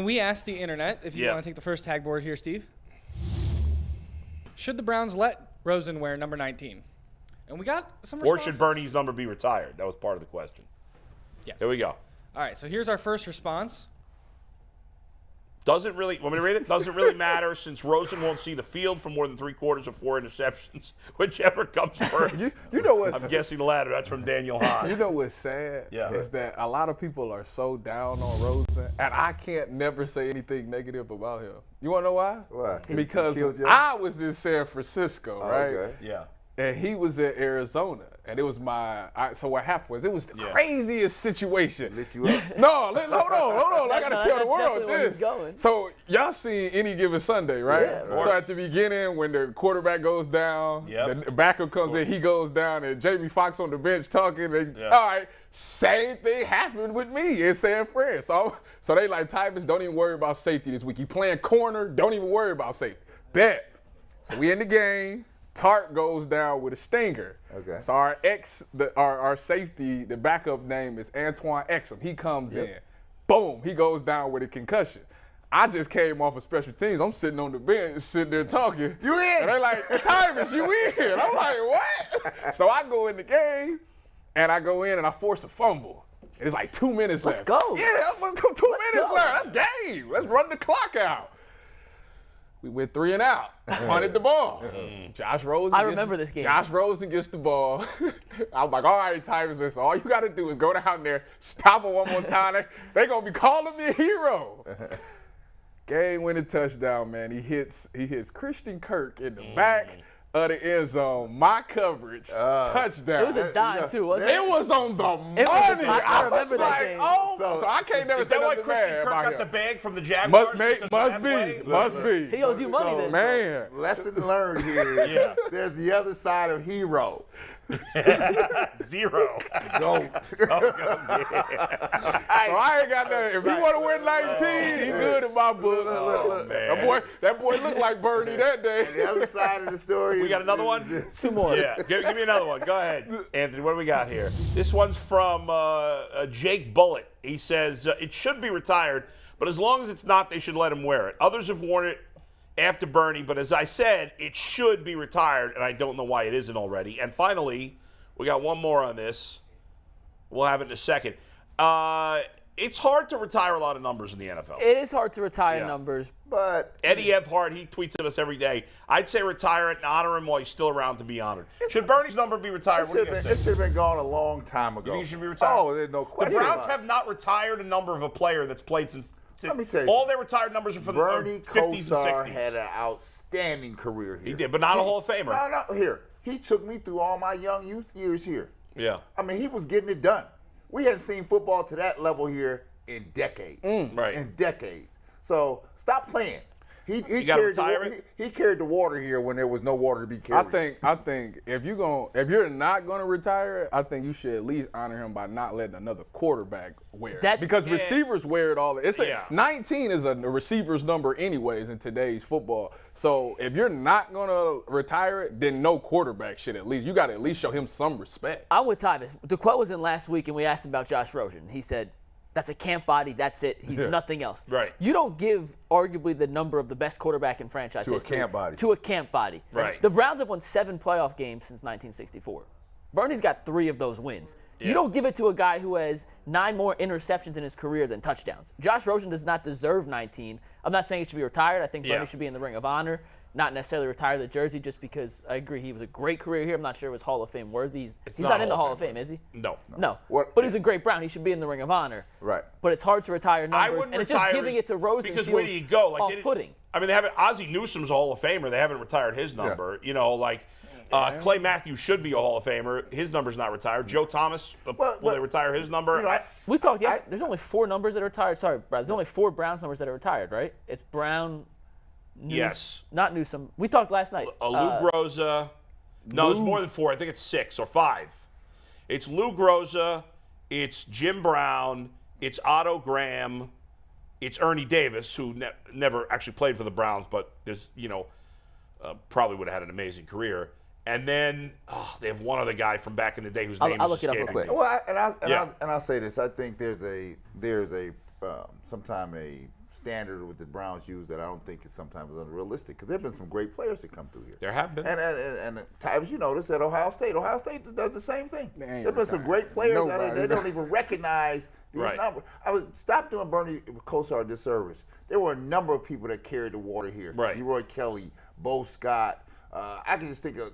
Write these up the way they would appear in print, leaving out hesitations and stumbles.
We asked the internet, if you want to take the first tag board here, Steve. Should the Browns let Rosen wear number 19? And we got some responses. Or should Bernie's number be retired? That was part of the question. Yes. Here we go. All right, so here's our first response. Want me to read it? Doesn't really matter since Rosen won't see the field for more than 3/4 of 4 interceptions, whichever comes first. you know what's I'm guessing the latter. That's from Daniel Hahn. You know what's sad is that a lot of people are so down on Rosen, and I can't never say anything negative about him. You want to know why? Why? Because I was in San Francisco, right? Okay. Yeah. And he was in Arizona. And it was so what happened was it was the craziest situation. Lit you up? No, hold on. I got to tell the world this. Going. So y'all seen Any Given Sunday, right? Yeah, So at the beginning, when the quarterback goes down, the backup comes in, he goes down, and Jamie Foxx on the bench talking. All right, same thing happened with me in San Fran. So they like, Tyvus, don't even worry about safety this week. You playing corner, don't even worry about safety. Bet. So we in the game. Tart goes down with a stinger. Okay. So our safety, the backup name is Antoine Exum. He comes in. Boom, he goes down with a concussion. I just came off of special teams. I'm sitting on the bench, sitting there talking. You in? And they like, Tyvus, you in? I'm like, what? So I go in the game, and I go in and I force a fumble. And it's like 2 minutes left. Let's go. Yeah, 2 minutes left. That's game. Let's run the clock out. We went 3 and out. Punted the ball. Josh Rosen. I remember this game. Josh Rosen gets the ball. I was like, all right, Tyvus, listen, all you got to do is go down there, stop him one more time. They're going to be calling me a hero. Game-winning touchdown, man. He hits Christian Kirk in the back of the end zone. My coverage, touchdown. It was a dime, too, wasn't it? It was on the money. I remember was that like, game. So I can't never Is say that why nothing Christian bad Kirk about got him. the bag from the Jaguars? Must be. He owes you money then. Man. Lesson learned here. There's the other side of hero. Zero. Goat. So I ain't got nothing. If he want to win 19, he good in my book. Look, That boy looked like Bernie that day. And the other side of the story We got another one? is 2 more. Yeah, give me another one. Go ahead, Anthony. What do we got here? This one's from Jake Bullitt. He says, it should be retired, but as long as it's not, they should let him wear it. Others have worn it after Bernie, but as I said, it should be retired, and I don't know why it isn't already. And finally, we got one more on this. We'll have it in a second. It's hard to retire a lot of numbers in the NFL. It is hard to retire numbers. but Eddie Evhart, he tweets at us every day. I'd say retire it and honor him while he's still around to be honored. Should Bernie's number be retired? What do you guys it think? should have been gone a long time ago. You think it should be retired? Oh, there's no The question. Browns about have not retired a number of a player that's played since. Let me tell you all their retired numbers are from Bernie the 50s and Kosar 60s. had an outstanding career here. He did, but not a Hall of Famer. No, here. He took me through all my young youth years here. Yeah. I mean, he was getting it done. We hadn't seen football to that level here in decades. Right. In decades. So stop playing. He gotta carried retire the, it? he carried the water here when there was no water to be carried. I think if you're not gonna retire it, I think you should at least honor him by not letting another quarterback wear it. Because receivers wear it all. 19 is a receiver's number anyways in today's football. So if you're not gonna retire it, then no quarterback should at least. You got to at least show him some respect. I'm with Tyvus. The quote was in last week, and we asked him about Josh Rosen. He said, that's a camp body. That's it. He's nothing else. Right. You don't give arguably the number of the best quarterback in franchise To a history camp body. to a camp body. Right. The Browns have won 7 playoff games since 1964. Bernie's got 3 of those wins. Yeah. You don't give it to a guy who has 9 more interceptions in his career than touchdowns. Josh Rosen does not deserve 19. I'm not saying he should be retired. I think Bernie should be in the Ring of Honor. Not necessarily retire the jersey, just because I agree he was a great career here. I'm not sure it was Hall of Fame worthy. He's not in the Hall of Fame, is he? No. No. What- But he's a great Brown. He should be in the Ring of Honor. Right. But it's hard to retire I numbers, wouldn't and it's retire just giving it to Rosen because feels where do you go? Like off-putting. I mean, they haven't. Ozzie Newsome's a Hall of Famer. They haven't retired his number. You know, like Clay Matthews should be a Hall of Famer. His number's not retired. Joe Thomas, will they retire his number? You know, We talked yesterday. There's only 4 numbers that are retired. Sorry, Brad. There's only 4 Browns numbers that are retired, right? It's Brown. Yes. Not Newsome. We talked last night. Lou Groza. No, it's more than 4. I think it's 6 or 5. It's Lou Groza. It's Jim Brown. It's Otto Graham. It's Ernie Davis, who never actually played for the Browns, but there's probably would have had an amazing career. And then they have one other guy from back in the day whose name I'll is look it up real escaping quick. me. Well, and I'll say this. I think there's a sometime a standard with the Browns use that I don't think is sometimes unrealistic because there have been some great players that come through here. There have been. And at times you notice at Ohio State does the same thing. There have been some great players out there. They don't even recognize these numbers. Stop doing Bernie Kosar a disservice. There were a number of people that carried the water here. Right. Leroy Kelly, Bo Scott. I can just think of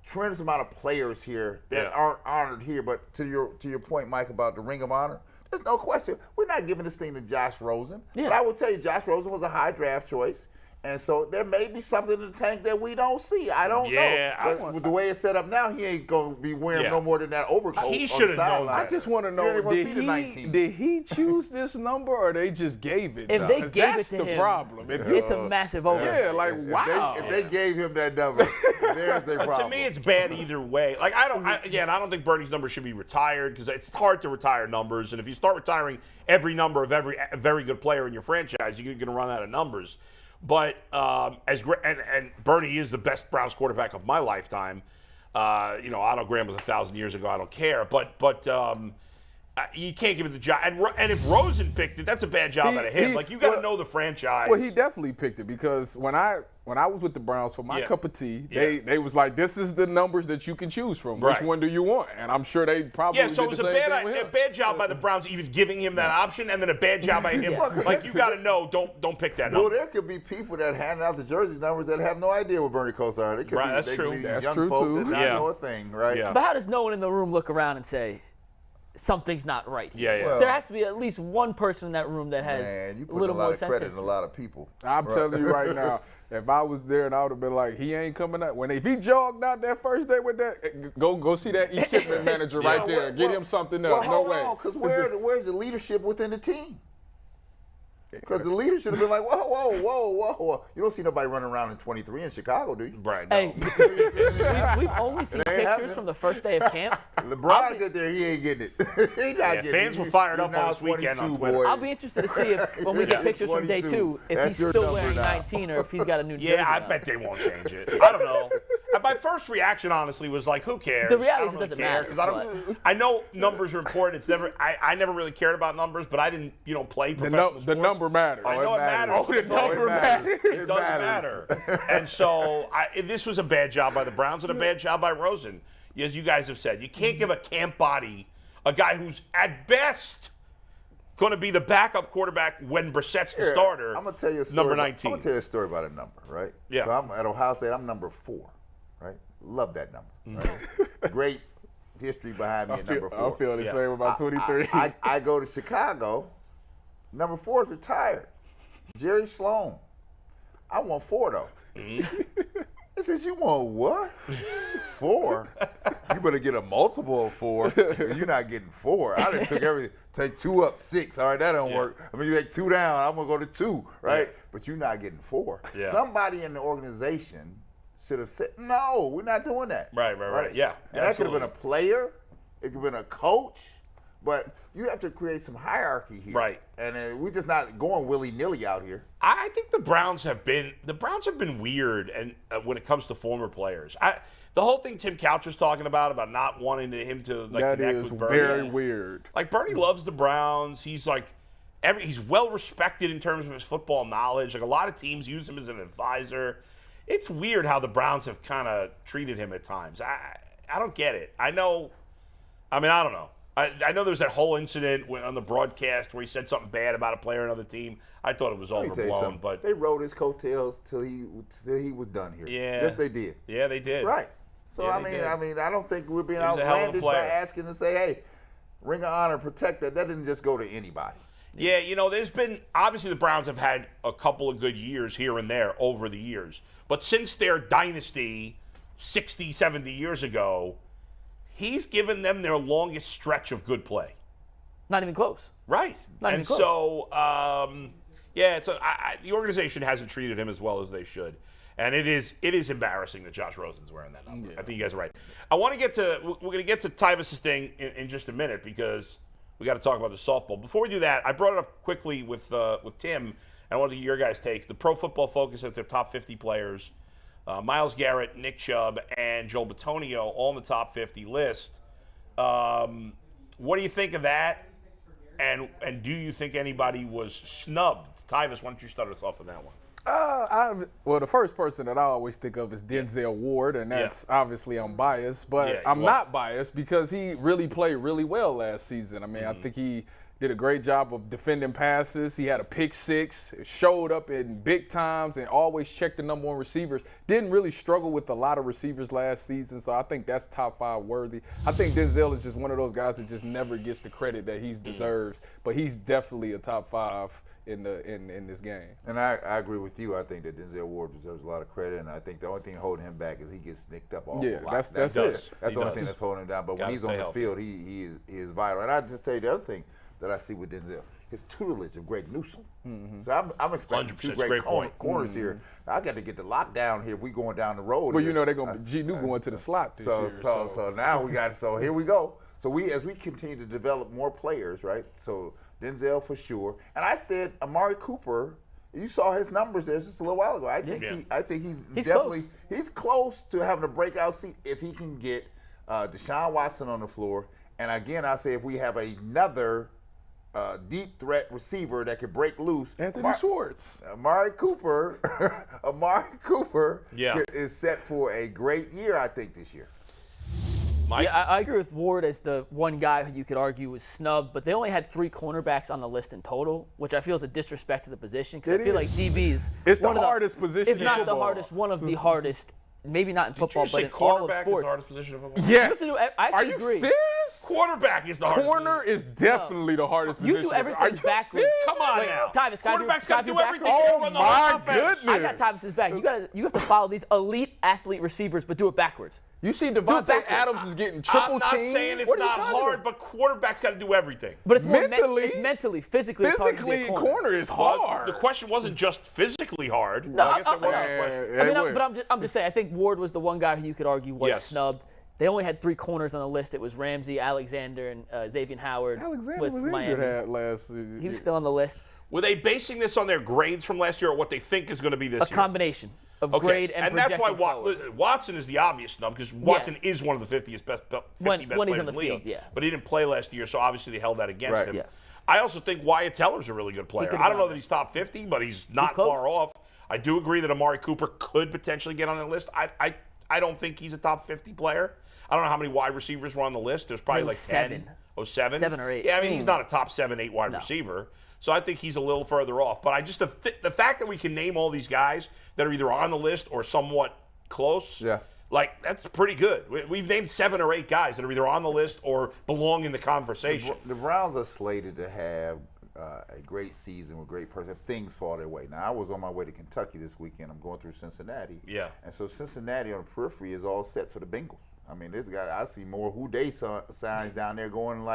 tremendous amount of players here that aren't honored here. But to your point, Mike, about the Ring of Honor, there's no question. We're not giving this thing to Josh Rosen. Yeah. But I will tell you, Josh Rosen was a high draft choice. And so there may be something in the tank that we don't see. I don't know. But with the way it's set up now, he ain't going to be wearing no more than that overcoat. He should have known that. I just want to know, did he choose this number or they just gave it to him? If they gave it to him, that's the problem. It's a massive overcoat. Yeah, like, wow. If they gave him that number, there's a problem. To me, it's bad either way. Like, I don't think Bernie's number should be retired because it's hard to retire numbers. And if you start retiring every number of every very good player in your franchise, you're going to run out of numbers. But and Bernie is the best Browns quarterback of my lifetime. Otto Graham was 1,000 years ago. I don't care. But you can't give it the job. And if Rosen picked it, that's a bad job out of him. You got to know the franchise. Well, he definitely picked it because when I was with the Browns for my cup of tea, they was like, this is the numbers that you can choose from. Which one do you want? And I'm sure they probably so it was a bad job by the Browns even giving him that option, and then a bad job by him. You got to know, don't pick that number. Well, there could be people that hand out the jersey numbers that have no idea what Bernie Kosar. They could be, that's true. Be that's young true folk too. that not know a thing, right? Yeah. But how does no one in the room look around and say, something's not right here? Yeah. Well, there has to be at least one person in that room that has you a put little a lot more of sense. credit in a lot of people. I'm telling you right now, if I was there and I would have been like, he ain't coming out. If he jogged out that first day with that, go see that equipment manager right there. Get him something else. Well, no way. Because where's the leadership within the team? Because the leader should have been like, whoa. You don't see nobody running around in 23 in Chicago, do you? Right. No. Hey, we've only seen pictures from the first day of camp. LeBron get there, he ain't getting it. He not getting fans it. were fired up Now on this weekend on 22, Twitter. boy. I'll be interested to see if when we get pictures from day 2, if That's he's your still number wearing now. 19 or if he's got a new jersey. Yeah, I now. bet they won't change it. I don't know. My first reaction, honestly, was like, who cares? The reality is I it don't doesn't really care, matter, 'cause I know numbers are important. It's never. I never really cared about numbers, but I didn't, play professional sports. The number matters. I know it matters. Oh, the number matters. It doesn't matter. And so this was a bad job by the Browns and a bad job by Rosen. As you guys have said, you can't give a camp body, a guy who's at best going to be the backup quarterback when Brissett's the starter. I'm going to tell you a story. Number 19. I'm going to tell you a story about a number, right? Yeah. So I'm at Ohio State. I'm number 4, right? Love that number, right? Great history behind me at number 4. I feel the same about 23. I go to Chicago. Number 4 is retired. Jerry Sloan. I want 4, though. He says, you want what? 4? You better get a multiple of 4. You're not getting 4. I done took everything. Take 2 up 6. All right, that don't work. I mean, you take 2 down, I'm going to go to 2, right? Yeah. But you're not getting 4. Yeah. Somebody in the organization should have said, no, we're not doing that. Right. Yeah. And that could have been a player. It could have been a coach. But you have to create some hierarchy here. Right. And we're just not going willy-nilly out here. I think the Browns have been weird, and when it comes to former players, the whole thing Tim Couch was talking about not wanting him to that connect is with Bernie. very weird. Like Bernie loves the Browns. He's he's well respected in terms of his football knowledge. Like a lot of teams use him as an advisor. It's weird how the Browns have kind of treated him at times. I don't get it. I don't know. I know there's that whole incident on the broadcast where he said something bad about a player on another team. I thought it was overblown, but they rode his coattails till he was done here. Yeah. Yes, they did. Yeah, they did. Right. So Yeah, I mean, I don't think we're being was a hell of a outlandish by player. asking to say, hey, Ring of Honor, protect that. That didn't just go to anybody. Yeah, there's been obviously the Browns have had a couple of good years here and there over the years, but since their dynasty 60, 70 years ago, he's given them their longest stretch of good play. Not even close. Right. Not even close. So, the organization hasn't treated him as well as they should. And it is embarrassing that Josh Rosen's wearing that number. Yeah. I think you guys are right. We're going to get to Tyvus's thing in just a minute because we got to talk about the softball. Before we do that, I brought it up quickly with Tim, and I wanted to get your guys' takes. The Pro Football Focus at their top 50 players. Myles Garrett, Nick Chubb, and Joel Bitonio all on the top 50 list. What do you think of that? And do you think anybody was snubbed Tyvis, why don't you start us off with that one? Well, the first person that I always think of is Denzel Ward, and that's obviously I'm biased, but I'm not biased because he really played really well last season. I mean, I think he did a great job of defending passes. He had a pick six, showed up in big times, and always checked the number one receivers. Didn't really struggle with a lot of receivers last season, so I think that's top 5 worthy. I think Denzel is just one of those guys that just never gets the credit that he deserves, but he's definitely a top 5 in this game. And I agree with you. I think that Denzel Ward deserves a lot of credit, and I think the only thing holding him back is he gets nicked up all Yeah, lot. that's it. That's the only thing that's holding him down. But when he's on the field, he is vital. And I just tell you the other thing that I see with Denzel, his tutelage of Greg Newsome. So I'm expecting 2 great corners here. I got to get the lockdown here if we going down the road. Well, here. you know they're going to G New going to the slot this year. So now we got. So here we go. So as we continue to develop more players, right? So Denzel for sure. And I said Amari Cooper. You saw his numbers there just a little while ago. I think he's definitely close to having a breakout seat if he can get Deshaun Watson on the floor. And again, I say if we have another deep threat receiver that could break loose, Anthony Schwartz. Amari Cooper is set for a great year, I think, this year. Mike? Yeah, I agree with Ward as the one guy who you could argue was snubbed, but they only had 3 cornerbacks on the list in total, which I feel is a disrespect to the position because I feel like DBs. It's the hardest position if not in football. the hardest, one of the hardest. Maybe not in football, but in all of quarterback is sports. the hardest position of football? Yes. I Are you agree. serious? Quarterback is the hardest Corner is definitely the hardest You position. do everything Are you backwards. serious? Come on Wait, now. Tyvis, can I do Quarterback's got to do backwards? everything. Oh, Run the whole my offense. goodness. I got Tyvis's back. You have to follow these elite athlete receivers, but do it backwards. You see Do it Devontae backwards. Adams is getting triple I'm not teamed. saying it's What are you not talking hard, about? but quarterback's got to do everything. But it's more Mentally- it's mentally, physically. It's hard to be a Physically, corner. corner is Well, hard. The question wasn't just physically hard. No, Well, I guess that wasn't the Yeah, question. yeah, I mean, it would. but I'm just saying. I think Ward was the one guy who you could argue was Yes. snubbed. They only had 3 corners on the list. It was Ramsey, Alexander, and Xavier Howard. Alexander with was Miami. injured last season. He was still on the list. Were they basing this on their grades from last year or what they think is going to be this A year? combination of Okay. grade and that's why projected forward. Watson is the obvious snub because Watson is one of the 50 best When he's players on in the the league. field, yeah. But he didn't play last year, so obviously they held that against Right. him. Yeah. I also think Wyatt Teller's a really good player. could've I don't know gone that he's top 50, but he's not close. far off. I do agree that Amari Cooper could potentially get on the list. I don't think he's a top 50 player. I don't know how many wide receivers were on the list. There's probably like 7. 10. Oh, 7? 7 or 8. Yeah, I mean, he's not a top 7, 8 wide receiver. So I think he's a little further off. But the fact that we can name all these guys that are either on the list or somewhat close, like that's pretty good. We've named 7 or 8 guys that are either on the list or belong in the conversation. The Browns are slated to have a great season with great person if things fall their way. Now, I was on my way to Kentucky this weekend. I'm going through Cincinnati. Yeah. And so Cincinnati on the periphery is all set for the Bengals. I mean, this guy, I see more who-day signs down there going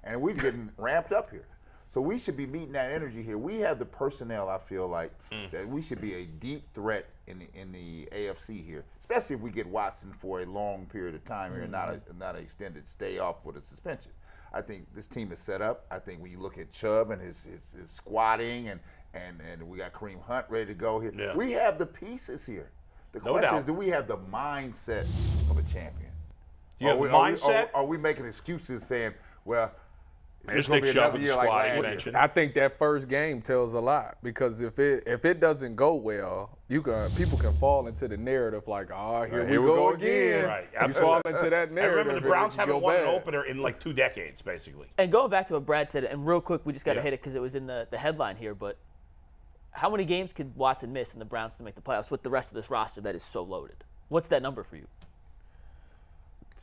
and we're getting ramped up here. So we should be meeting that energy here. We have the personnel, I feel like, that we should be a deep threat in the AFC here, especially if we get Watson for a long period of time here, not an extended stay off with a suspension. I think this team is set up. I think when you look at Chubb and his squatting and we got Kareem Hunt ready to go here, we have the pieces here. The question is, do we have the mindset of a champion? You have mindset? Are we making excuses saying, well, There's it's going to Nick be Chubb another in year the like squad you last year? mentioned. I think that first game tells a lot because if it doesn't go well, people can fall into the narrative like, here we go again. Right, You fall into that And narrative. remember, the Browns it can haven't go won an bad. opener in like 2 decades, basically. And going back to what Brad said, and real quick, we just got to Yeah. hit it because it was in the headline here, but how many games could Watson miss in the Browns to make the playoffs with the rest of this roster that is so loaded? What's that number for you?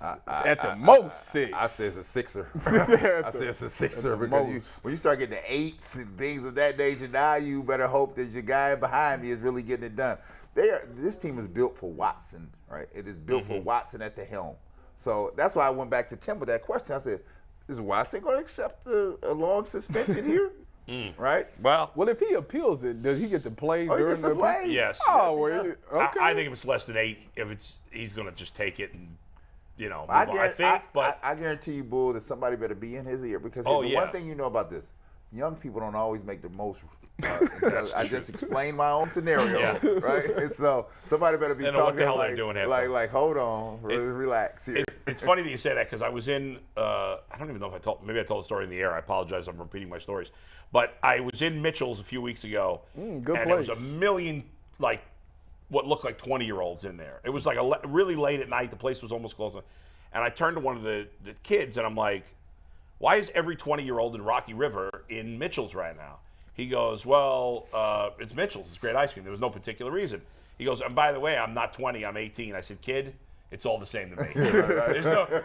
At the most 6. I say it's a 6er. I say it's a 6er the because when you start getting the 8s and things of that nature, now you better hope that your guy behind me is really getting it done. This team is built for Watson, right? It is built for Watson at the helm. So that's why I went back to Tim with that question. I said, is Watson going to accept a long suspension here? Right? Well, if he appeals it, does he get to play He during gets to the play. yes. Oh, Yes, he well, does. okay. I think if it's less than 8, he's going to just take it and, move on. I guarantee you, Bull, that somebody better be in his ear because the one thing you know about this, young people don't always make the most. I just explained my own scenario, right? And so somebody better be talking what the hell they're doing like, hold on, relax here. It's funny that you say that because I was in, I don't even know if maybe I told the story in the air. I apologize, I'm repeating my stories. But I was in Mitchell's a few weeks ago, and place. there was a million, like, what looked like 20-year-olds in there. It was like really late at night. The place was almost closing. And I turned to one of the kids, and I'm like, why is every 20-year-old in Rocky River in Mitchell's right now? He goes, well, it's Mitchell's. It's great ice cream. There was no particular reason. He goes, and by the way, I'm not 20. I'm 18. I said, kid, it's all the same to me.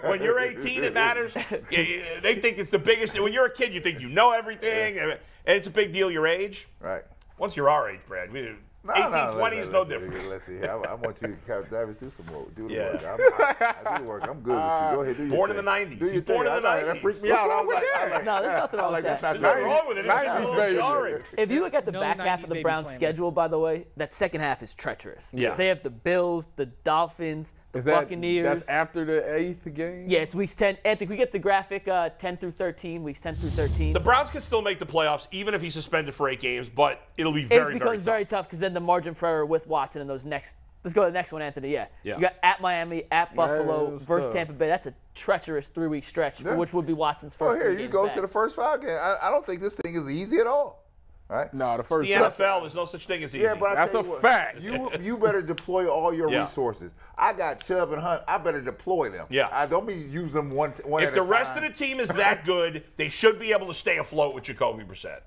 When you're 18, it matters. They think it's the biggest. When you're a kid, you think you know everything. And it's a big deal your age. Right. Once you're our age, Brad, 20 is no different. Let's see. I want you to Davis do some work. Do the Yeah. work. I do work. I'm good with you. Go ahead. Do your Born thing. in the 90s. Do your He's thing. born in the 90s. That freaked me What's out. wrong with that? No, there's nothing wrong with that. There's nothing wrong with it. It's 90s, just baby. jarring. If you look at the No back half 90s of the baby Browns' slander. schedule, by the way, that second half is treacherous. Yeah. They have the Bills, the Dolphins, the Buccaneers. That's after the 8th game? Yeah, it's weeks 10. Anthony, we get the graphic 10 through 13, weeks 10 through 13. The Browns can still make the playoffs even if he's suspended for 8 games, but it'll be It very, becomes very very tough because then the margin for error with Watson and those next. Let's go to the next one, Anthony. Yeah. Yeah. You got at Miami, at Buffalo, it's versus tough. Tampa Bay. That's a treacherous 3-week stretch, Yeah. which would be Watson's first. Well, here 3 you games go back. to the first 5 games. I don't think this thing is easy at all. Right? No, the first. The NFL, there's no such thing as easy. Yeah, but I That's tell a you what, fact. You better deploy all your Yeah. resources. I got Chubb and Hunt. I better deploy them. Yeah. I don't be use them one if at a time. the rest of the team is that good, they should be able to stay afloat with Jacoby Brissett.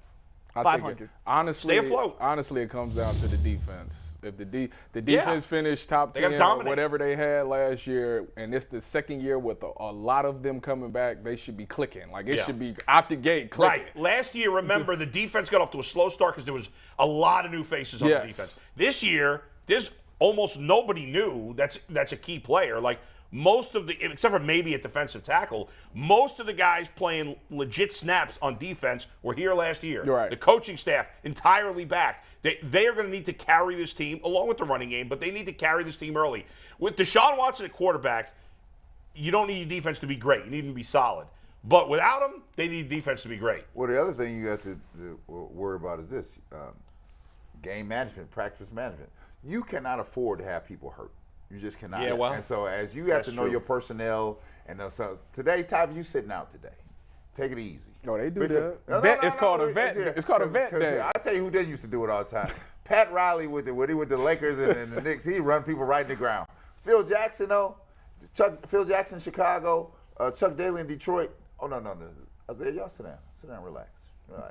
I think 500. Honestly, Stay afloat. Honestly, it comes down to the defense. If the defense finished top They gotta 10 or dominate. whatever they had last year, and it's the second year with a lot of them coming back, they should be clicking. Like, it should be out the gate clicking. Right. Last year, remember, the defense got off to a slow start because there was a lot of new faces on the defense. This year, there's almost nobody new that's a key player. Like, most of the, except for maybe a defensive tackle, most of the guys playing legit snaps on defense were here last year. Right. The coaching staff entirely back. They are going to need to carry this team along with the running game, but they need to carry this team early. With Deshaun Watson at quarterback, you don't need your defense to be great. You need them to be solid. But without him, they need defense to be great. Well, the other thing you have to worry about is this: game management, practice management. You cannot afford to have people hurt. You just cannot. Yeah, well, and so as you have that's to know true. your personnel, and so today, Tyvus, you sitting out today. Take it easy. Oh, they do Because- that. It's called a vet. It's called a vet day. I tell you who didn't used to do it all the time. Pat Riley with the Lakers and the Knicks, he run people right in the ground. Phil Jackson though, Phil Jackson, Chicago, Chuck Daly in Detroit. Oh no. Isaiah, y'all sit down, relax.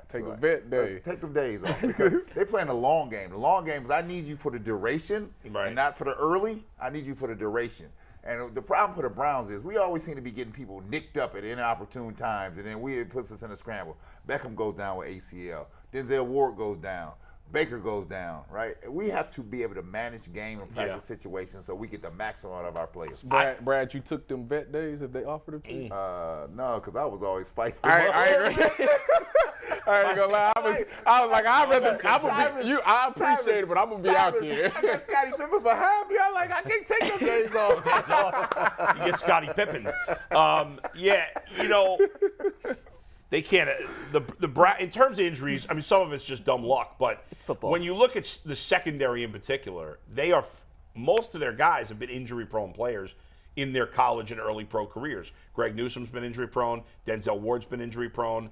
Take a vet day. Take them days off because they playing a long game. The long game is I need you for the duration and not for the early. I need you for the duration. And the problem for the Browns is we always seem to be getting people nicked up at inopportune times, and then it puts us in a scramble. Beckham goes down with ACL. Denzel Ward goes down. Baker goes down, right? We have to be able to manage game and practice situations so we get the maximum out of our players. Brad, you took them vet days if they offered them to you? No, because I was always fighting. I ain't gonna lie. I was like, I appreciate it, but I'm gonna be out there. I got Scottie Pippen behind me. I'm like, I can't take them days off. You get Scottie Pippen. They can't. In terms of injuries, I mean, some of it's just dumb luck. But It's football. when you look at the secondary in particular, most of their guys have been injury-prone players in their college and early pro careers. Greg Newsom's been injury-prone. Denzel Ward's been injury-prone.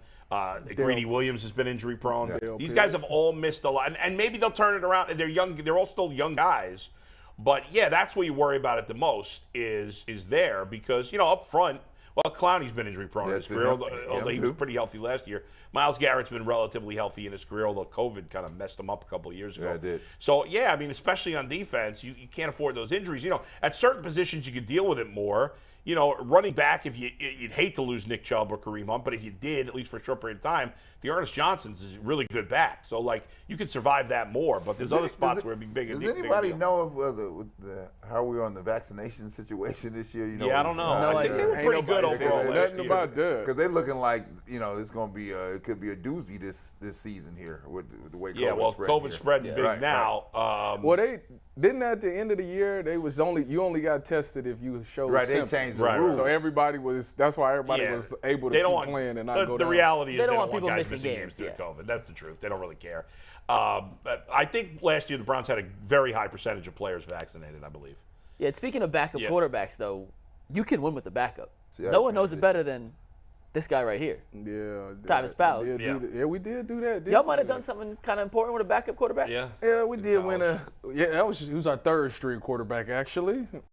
Greedy Williams has been injury-prone. These guys have all missed a lot, and maybe they'll turn it around. And they're young. They're all still young guys. But yeah, that's what you worry about it the most is there because up front. Well, Clowney's been injury-prone in his career, although he was pretty healthy last year. Myles Garrett's been relatively healthy in his career, although COVID kind of messed him up a couple of years ago. Yeah, it did. So, yeah, I mean, especially on defense, you can't afford those injuries. At certain positions, you could deal with it more. Running back, if you'd hate to lose Nick Chubb or Kareem Hunt, but if you did, at least for a short period of time, the Ernest Johnson's is a really good back. So, you could survive that more. But there's other spots where it'd be big. Does anybody know of how we're on the vaccination situation this year? Yeah, I don't know. No I think they idea. were pretty good overall last Nothing year. about that. Because they're looking like it's going to be it could be a doozy this season here with the way COVID spread. COVID's spreading big now. Well, they didn't at the end of the year. You only got tested if you showed Right, symptoms. they changed change the Right, rules. So that's why everybody was able to keep playing and not go the down. reality is They they don't don't want want people guys missing missing games, due to yeah. COVID. That's the truth. They don't really care. But I think last year the Browns had a very high percentage of players vaccinated, I believe. Yeah, speaking of backup quarterbacks, though, you can win with the backup. See, I No one knows it transition. better than this guy right here. Yeah. Travis Powell. We did do that. Y'all might have done something kind of important with a backup quarterback. Yeah. Yeah, we did win he was our third string quarterback, actually.